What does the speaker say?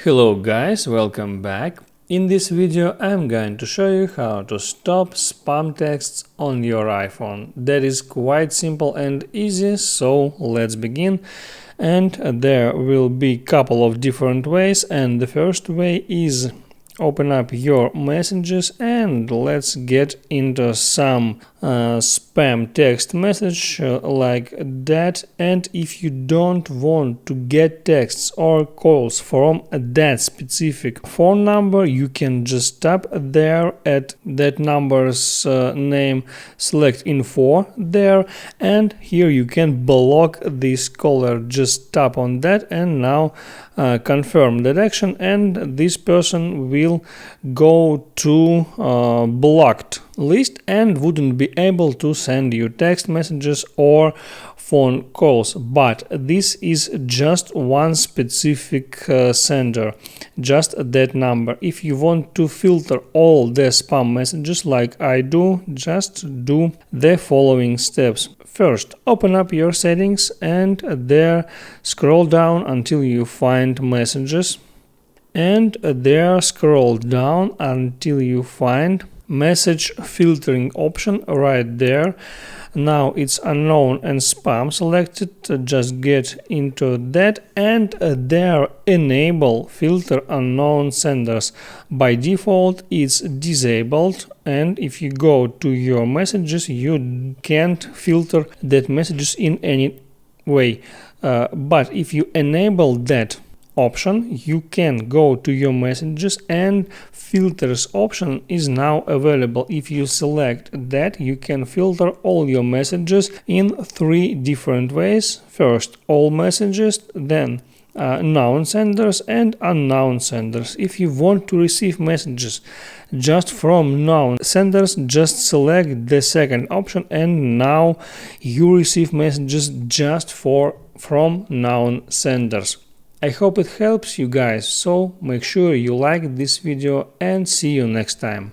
Hello guys, welcome back. In this video I'm going to show you how to stop spam texts on your iPhone. That is quite simple and easy, so let's begin. And there will be a couple of different ways, and the first way is open up your messages and let's get into some spam text message like that. And if you don't want to get texts or calls from that specific phone number, you can just tap there at that number's name, select info there, and here you can block this caller. Just tap on that and now confirm that action, and this person will go to blocked list and wouldn't be able to send you text messages or phone calls. But this is just one specific sender, just that number. If you want to filter all the spam messages like I do, just do the following steps. First, open up your settings and there scroll down until you find messages, and there scroll down until you find message filtering option right there. Now it's unknown and spam selected, just get into that and there enable filter unknown senders. By default it's disabled, and if you go to your messages you can't filter that messages in any way, but if you enable that option you can go to your messages and filters option is now available. If you select that, you can filter all your messages in three different ways. First, all messages, then known senders and unknown senders. If you want to receive messages just from known senders, just select the second option and now you receive messages just from known senders. I hope it helps you guys, so make sure you like this video and see you next time.